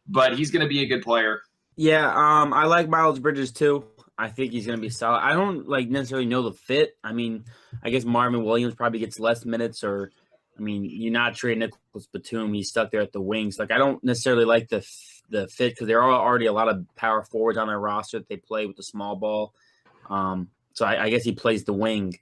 But he's going to be a good player. Yeah, I like Miles Bridges too. I think he's going to be solid. I don't necessarily know the fit. I mean, I guess Marvin Williams probably gets less minutes, or you're not trading Nicholas Batum. He's stuck there at the wings. Like, I don't necessarily like the fit because there are already a lot of power forwards on their roster that they play with the small ball. So I guess he plays the wing.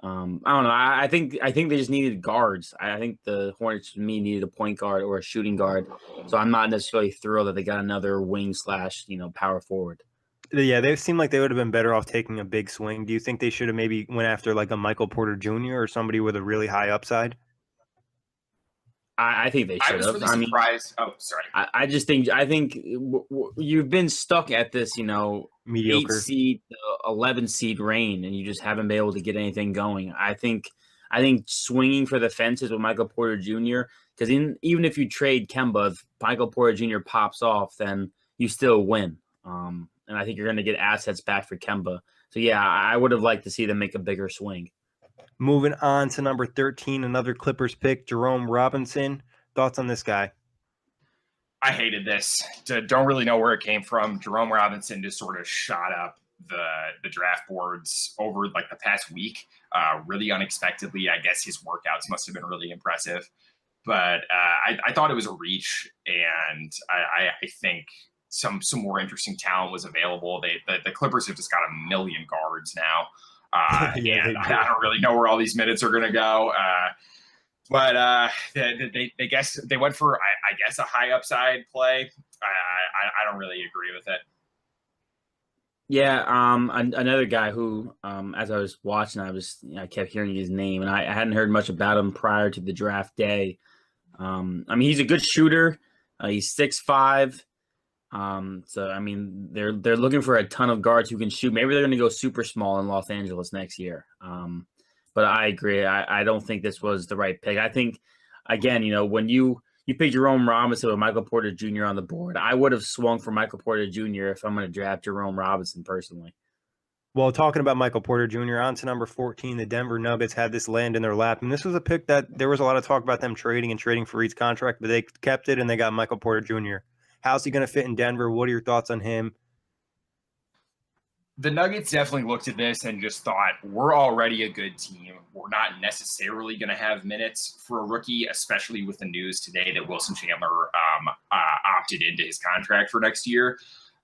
I don't know. I think they just needed guards. I think the Hornets, to me, needed a point guard or a shooting guard. So I'm not necessarily thrilled that they got another wing / power forward. Yeah, they seem like they would have been better off taking a big swing. Do you think they should have maybe went after like a Michael Porter Jr. or somebody with a really high upside? I think they should have. I was really surprised. Sorry. I think you've been stuck at this, Mediocre 8 seed, 11 seed reign, and you just haven't been able to get anything going. I think swinging for the fences with Michael Porter Jr., because even if you trade Kemba, if Michael Porter Jr. pops off, then you still win. And I think you're going to get assets back for Kemba. So yeah, I would have liked to see them make a bigger swing. Moving on to number 13, another Clippers pick, Jerome Robinson. Thoughts on this guy? I hated this. Don't really know where it came from. Jerome Robinson just sort of shot up the draft boards over like the past week, really unexpectedly. I guess his workouts must have been really impressive. But I thought it was a reach, and I think some more interesting talent was available. The Clippers have just got a million guards now. And I don't really know where all these minutes are going to go. But they guess they went for, I guess, a high upside play. I don't really agree with it. Yeah, another guy who, as I was watching, I kept hearing his name, and I hadn't heard much about him prior to the draft day. He's a good shooter. He's 6'5". So they're looking for a ton of guards who can shoot. Maybe they're going to go super small in Los Angeles next year. But I agree. I don't think this was the right pick. I think, again, when you pick Jerome Robinson with Michael Porter Jr. on the board, I would have swung for Michael Porter Jr. if I'm going to draft Jerome Robinson personally. Well, talking about Michael Porter Jr., on to number 14, the Denver Nuggets had this land in their lap. And this was a pick that there was a lot of talk about them trading for each contract, but they kept it and they got Michael Porter Jr. How's he going to fit in Denver? What are your thoughts on him? The Nuggets definitely looked at this and just thought, we're already a good team. We're not necessarily going to have minutes for a rookie, especially with the news today that Wilson Chandler opted into his contract for next year.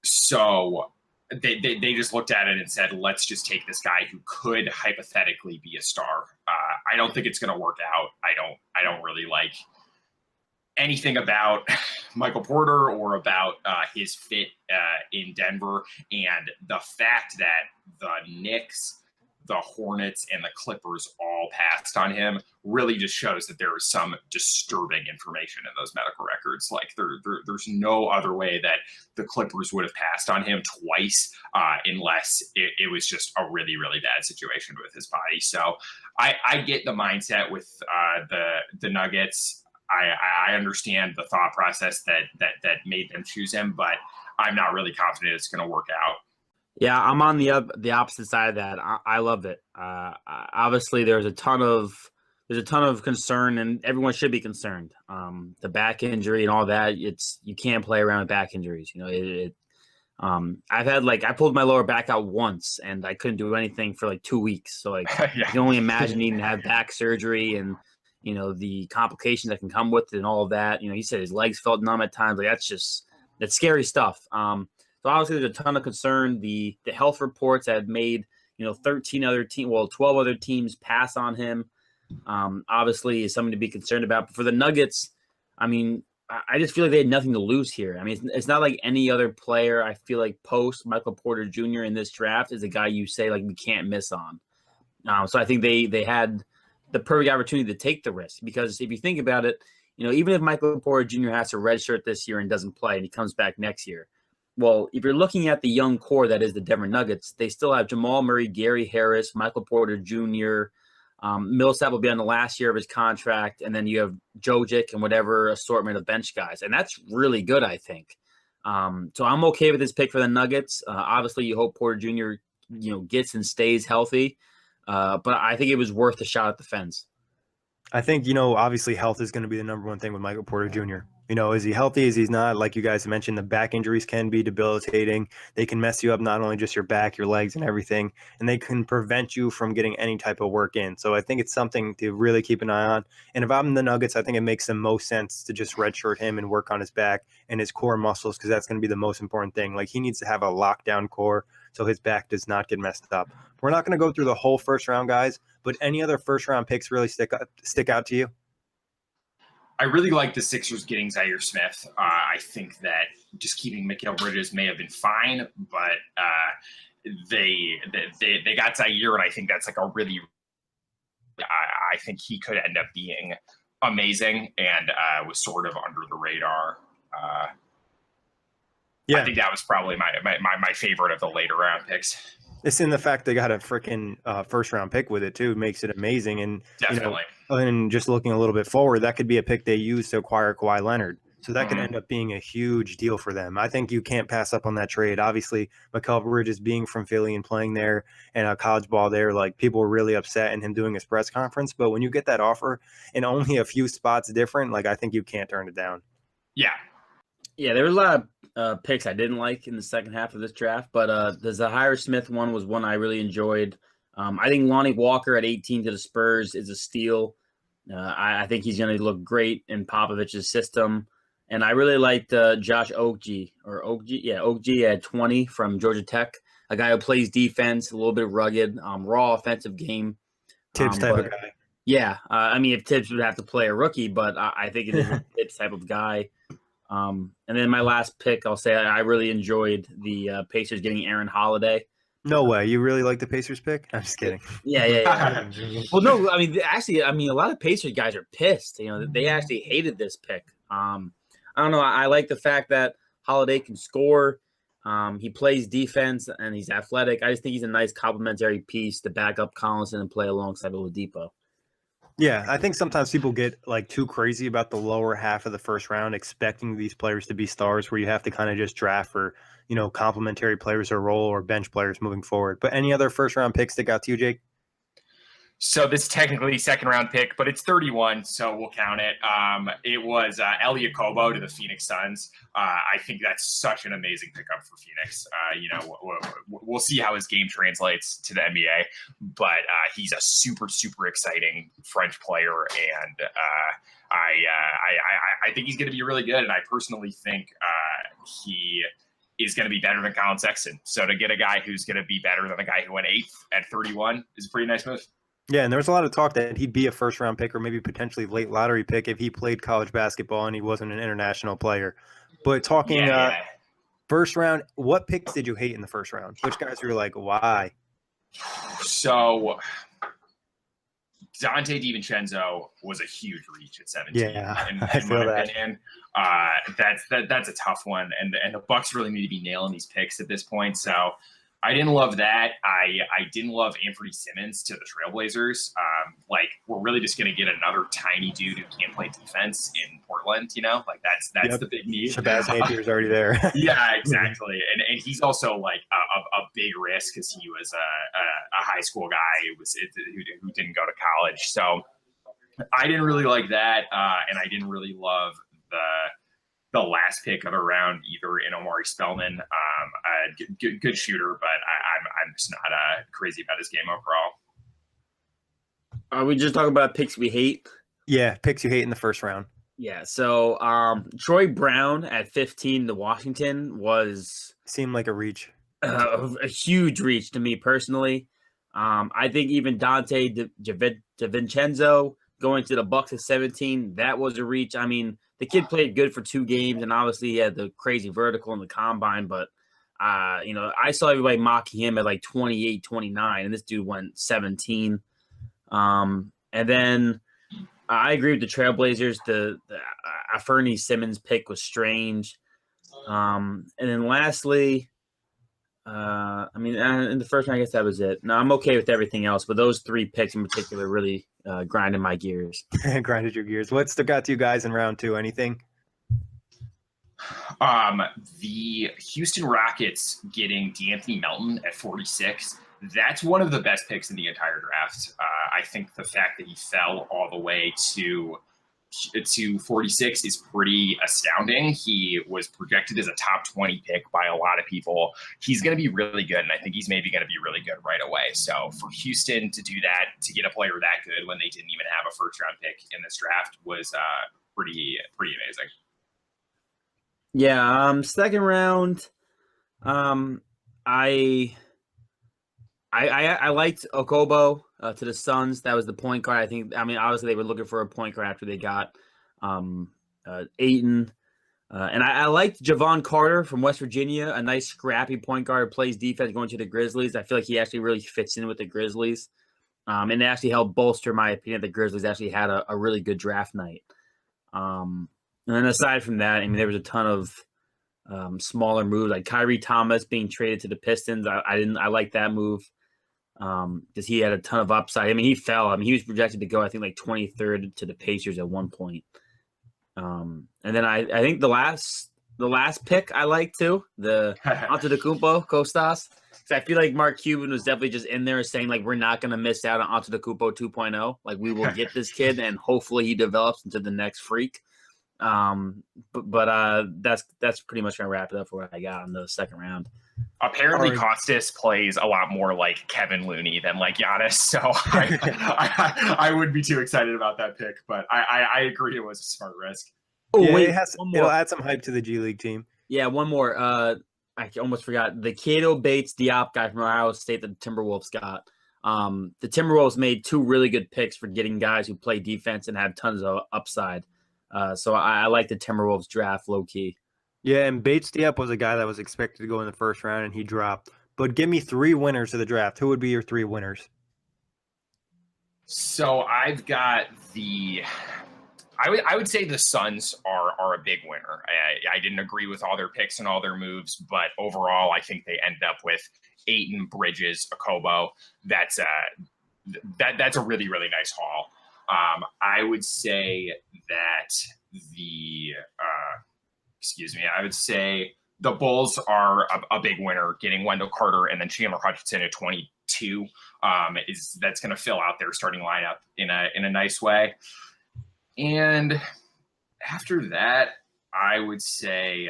So they just looked at it and said, let's just take this guy who could hypothetically be a star. I don't think it's going to work out. I don't really like anything about Michael Porter or about his fit in Denver. And the fact that the Knicks, the Hornets, and the Clippers all passed on him really just shows that there is some disturbing information in those medical records. Like there's no other way that the Clippers would have passed on him twice unless it was just a really, really bad situation with his body. So I get the mindset with the Nuggets. I understand the thought process that made them choose him, but I'm not really confident it's going to work out. Yeah, I'm on the opposite side of that. I love it. Obviously, there's a ton of concern, and everyone should be concerned. The back injury and all that. You can't play around with back injuries. I pulled my lower back out once, and I couldn't do anything for like 2 weeks. So yeah. You can only imagine needing to have back surgery and the complications that can come with it and all of that. He said his legs felt numb at times. Like that's scary stuff. So obviously there's a ton of concern. The health reports have made 12 other teams pass on him. Obviously is something to be concerned about. But for the Nuggets, I just feel like they had nothing to lose here. It's not like any other player. I feel like post Michael Porter Jr. in this draft is a guy you say like we can't miss on. So I think they had the perfect opportunity to take the risk, because if you think about it, even if Michael Porter Jr. has a redshirt this year and doesn't play and he comes back next year, well, if you're looking at the young core that is the Denver Nuggets, they still have Jamal Murray, Gary Harris, Michael Porter Jr., Millsap will be on the last year of his contract, and then you have Jokic and whatever assortment of bench guys, and that's really good, I think. So I'm okay with this pick for the Nuggets. Obviously, you hope Porter Jr. Gets and stays healthy, but I think it was worth the shot at the fence. I think, obviously health is going to be the number one thing with Michael Porter Jr. Is he healthy? Is he not? Like you guys mentioned, the back injuries can be debilitating. They can mess you up, not only just your back, your legs and everything, and they can prevent you from getting any type of work in. So I think it's something to really keep an eye on. And if I'm the Nuggets, I think it makes the most sense to just redshirt him and work on his back and his core muscles, because that's going to be the most important thing. Like, he needs to have a lockdown core so his back does not get messed up. We're not going to go through the whole first round, guys, but any other first round picks really stick out to you? I really like the Sixers getting Zaire Smith. I think that just keeping Mikal Bridges may have been fine, but they got Zaire, and I think that's like a really I think he could end up being amazing, and was sort of under the radar. Yeah, I think that was probably my favorite of the later round picks. It's in the fact they got a freaking first round pick with it too, makes it amazing. And definitely. And just looking a little bit forward, that could be a pick they use to acquire Kawhi Leonard. So that could end up being a huge deal for them. I think you can't pass up on that trade. Obviously, Mikal Bridges being from Philly and playing there and college ball there, like, people were really upset in him doing his press conference. But when you get that offer and only a few spots different, like, I think you can't turn it down. Yeah. Yeah, there was a lot of picks I didn't like in the second half of this draft, but the Zaire Smith one was one I really enjoyed. I think Lonnie Walker at 18 to the Spurs is a steal. I think he's going to look great in Popovich's system. And I really liked Josh Okogie at 20 from Georgia Tech, a guy who plays defense, a little bit rugged, raw offensive game. Tibbs type of guy. Yeah. If Tibbs would have to play a rookie, but I think it is a Tibbs type of guy. And then my last pick, I'll say I really enjoyed the Pacers getting Aaron Holiday. No way. You really like the Pacers pick? I'm just kidding. Yeah. Well, no, actually, a lot of Pacers guys are pissed. They actually hated this pick. I don't know. I like the fact that Holiday can score. He plays defense and he's athletic. I just think he's a nice complementary piece to back up Collison and play alongside Oladipo. Yeah, I think sometimes people get like too crazy about the lower half of the first round, expecting these players to be stars, where you have to kind of just draft for, complementary players or role or bench players moving forward. But any other first round picks stick out to you, Jake? So this is technically second round pick, but it's 31, so we'll count it. It was Elie Okobo to the Phoenix Suns. I think that's such an amazing pickup for Phoenix. We'll see how his game translates to the NBA, but he's a super, super exciting French player, and I think he's going to be really good. And I personally think he is going to be better than Collin Sexton. So to get a guy who's going to be better than the guy who went 8th at 31 is a pretty nice move. Yeah, and there was a lot of talk that he'd be a first-round pick or maybe potentially late lottery pick if he played college basketball and he wasn't an international player. But talking first round, what picks did you hate in the first round? Which guys were like, why? So Dante DiVincenzo was a huge reach at 17. Yeah, in I feel my that. opinion. That's a tough one, and the Bucks really need to be nailing these picks at this point. So I didn't love that. I didn't love Anthony Simmons to the Trailblazers. We're really just going to get another tiny dude who can't play defense in Portland. That's the big need. Shabazz Napier's already there. Yeah, exactly. And he's also like a big risk because he was a high school guy who didn't go to college. So I didn't really like that, and I didn't really love the last pick of the round either in Omari Spellman. Good shooter, but I'm just not crazy about his game overall. Are we just talking about picks we hate? Yeah, picks you hate in the first round. Yeah, so Troy Brown at 15 to Washington was Seemed like a reach. a huge reach to me personally. I think even Dante DiVincenzo going to the Bucks at 17, that was a reach. I mean, the kid played good for 2 games, and obviously he had the crazy vertical in the combine, but I saw everybody mocking him at like 28, 29, and this dude went 17. And then I agree with the Trailblazers. The Fernie Simmons pick was strange. And then lastly, in the first round, I guess that was it. No, I'm okay with everything else, but those 3 picks in particular really grinded my gears. Grinded your gears. What stuck out to you guys in round 2? Anything? The Houston Rockets getting DeAnthony Melton at 46. That's one of the best picks in the entire draft. I think the fact that he fell all the way to 46 is pretty astounding. He was projected as a top 20 pick by a lot of people. He's going to be really good, and I think he's maybe going to be really good right away. So for Houston to do that, to get a player that good when they didn't even have a first-round pick in this draft was pretty amazing. Yeah, second round, I liked Okobo to the Suns. That was the point guard. Obviously they were looking for a point guard after they got Ayton. And I liked Javon Carter from West Virginia, a nice scrappy point guard, plays defense going to the Grizzlies. I feel like he actually really fits in with the Grizzlies. And it actually helped bolster my opinion that the Grizzlies actually had a really good draft night. And then aside from that, I mean, there was a ton of smaller moves, like Kyrie Thomas being traded to the Pistons. I like that move because he had a ton of upside. I mean, he fell. I mean, he was projected to go, I think, like 23rd to the Pacers at one point. And then I think the last pick I like too, the Antetokounmpo Kostas. Because I feel like Mark Cuban was definitely just in there saying, like, we're not going to miss out on Antetokounmpo 2.0. Like, we will get this kid, and hopefully he develops into the next freak. But that's pretty much gonna wrap it up for what I got in the second round. Apparently, Kostas plays a lot more like Kevin Looney than like Giannis, so I wouldn't be too excited about that pick. But I agree it was a smart risk. Oh yeah, wait, it'll add some hype to the G League team. Yeah, one more. I almost forgot the Cato Bates Diop guy from Ohio State that the Timberwolves got. The Timberwolves made 2 really good picks for getting guys who play defense and have tons of upside. So I like the Timberwolves draft low key. Yeah, and Bates Diop was a guy that was expected to go in the first round, and he dropped. But give me 3 winners of the draft. Who would be your 3 winners? So I've got I would say the Suns are a big winner. I didn't agree with all their picks and all their moves, but overall, I think they ended up with Ayton, Bridges, Okobo. That's a really, really nice haul. I would say that I would say the Bulls are a big winner, getting Wendell Carter and then Chandler Hutchinson at 22. That's going to fill out their starting lineup in a nice way. And after that, I would say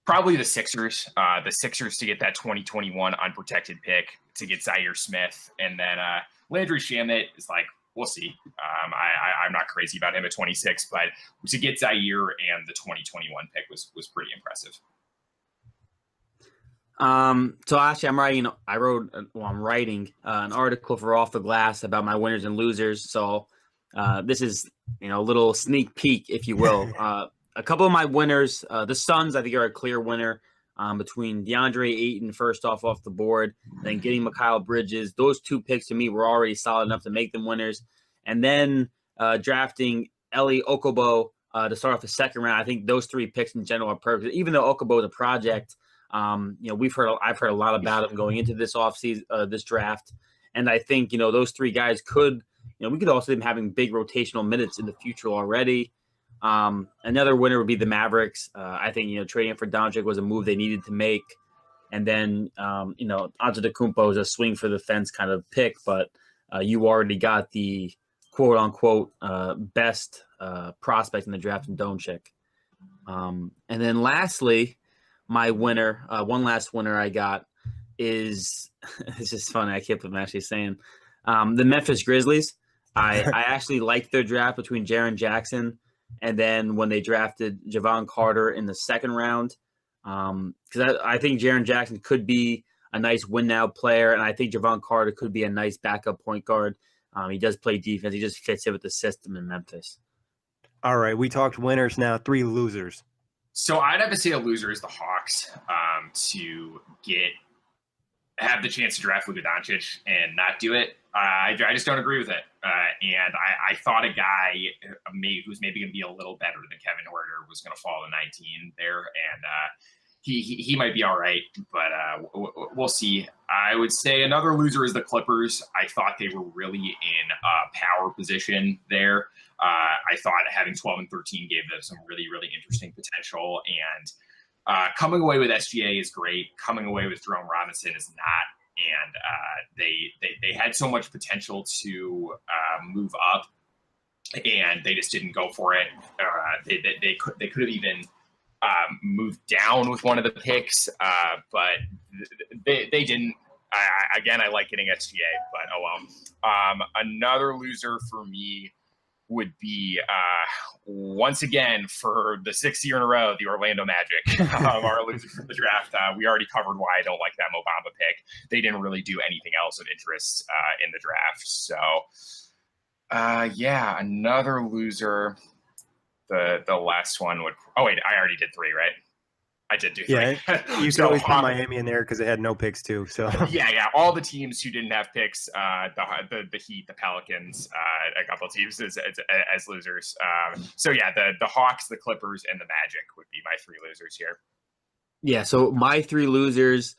probably the Sixers. The Sixers to get that 2021 unprotected pick to get Zaire Smith, and then Landry Shamet is like, we'll see. I'm not crazy about him at 26, but to get Zaire and the 2021 pick was pretty impressive. So actually, I'm writing an article for Off the Glass about my winners and losers. So this is a little sneak peek, if you will. A couple of my winners, the Suns, I think are a clear winner. Between DeAndre Ayton first off the board, then getting Mikal Bridges. Those 2 picks to me were already solid enough to make them winners. And then drafting Eli Okobo to start off the second round. I think those 3 picks in general are perfect. Even though Okobo is a project, I've heard a lot about him going into this offseason, this draft. And I think, those 3 guys could, we could also see them having big rotational minutes in the future already. Another winner would be the Mavericks. I think, trading for Doncic was a move they needed to make. And then, Antetokounmpo is a swing for the fence kind of pick, but you already got the quote unquote best prospect in the draft in Doncic. And then lastly, my winner, one last winner I got is, it's just funny. I can't believe I'm actually saying the Memphis Grizzlies. I actually liked their draft between Jaren Jackson and then when they drafted Javon Carter in the second round. Because I think Jaren Jackson could be a nice win-now player, and I think Javon Carter could be a nice backup point guard. He does play defense. He just fits in with the system in Memphis. All right, we talked winners now. 3 losers. So I'd have to say a loser is the Hawks to have the chance to draft Luka Doncic and not do it. I just don't agree with it. And I thought a guy who's maybe going to be a little better than Kevin Huerter was going to fall to 19 there. And he might be all right, but we'll see. I would say another loser is the Clippers. I thought they were really in a power position there. I thought having 12 and 13 gave them some really, really interesting potential. And coming away with SGA is great. Coming away with Jerome Robinson is not. And they had so much potential to move up, and they just didn't go for it. They could have even moved down with one of the picks, but they didn't. I like getting SGA, but oh well. Another loser for me would be once again for the 6th year in a row, the Orlando Magic, our loser for the draft. We already covered why I don't like that Mobamba pick. They didn't really do anything else of interest in the draft. So yeah, another loser. The last one would. Oh wait, I already did 3, right? I did do 3. Yeah, you can always put Miami in there because they had no picks too. So yeah, all the teams who didn't have picks, the Heat, the Pelicans, a couple of teams as losers. So yeah, the Hawks, the Clippers, and the Magic would be my 3 losers here. Yeah, so my 3 losers.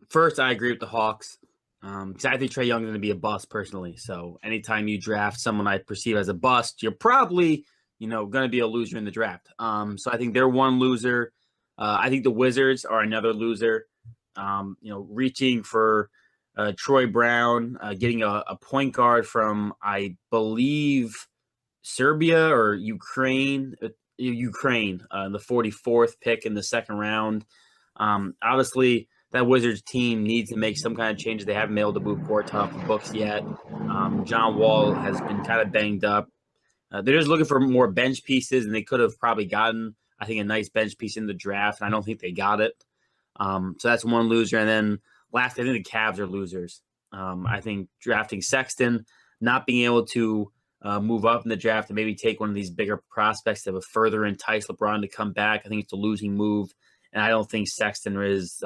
First, I agree with the Hawks because I think Trae Young is going to be a bust personally. So anytime you draft someone I perceive as a bust, you're probably going to be a loser in the draft. So I think they're one loser. I think the Wizards are another loser. Reaching for Troy Brown, getting a point guard from, I believe, Serbia or Ukraine, the 44th pick in the second round. Obviously, that Wizards team needs to make some kind of changes. They haven't been able to move Gortat off the books yet. John Wall has been kind of banged up. They're just looking for more bench pieces, and they could have probably gotten, I think, a nice bench piece in the draft, and I don't think they got it. So that's one loser. And then last, I think the Cavs are losers. I think drafting Sexton, not being able to move up in the draft and maybe take one of these bigger prospects that would further entice LeBron to come back. I think it's a losing move, and I don't think Sexton is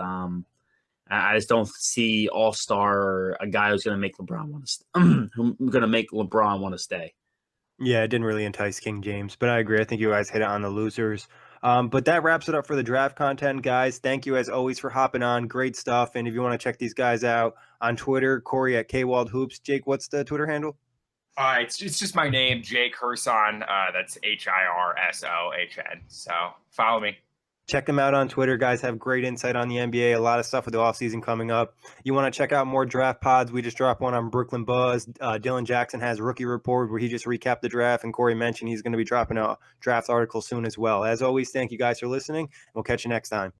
I just don't see all-star or a guy who's going to make LeBron want to stay. Yeah, it didn't really entice King James, but I agree. I think you guys hit it on the losers. But that wraps it up for the draft content, guys. Thank you, as always, for hopping on. Great stuff. And if you want to check these guys out on Twitter, Kory at KWaldHoops. Jake, what's the Twitter handle? It's just my name, Jake Hirshon. That's Hirshon. So follow me. Check them out on Twitter. Guys have great insight on the NBA. A lot of stuff with the offseason coming up. You want to check out more draft pods? We just dropped one on Brooklyn Buzz. Dylan Jackson has Rookie Report where he just recapped the draft, and Kory mentioned he's going to be dropping a draft article soon as well. As always, thank you guys for listening. We'll catch you next time.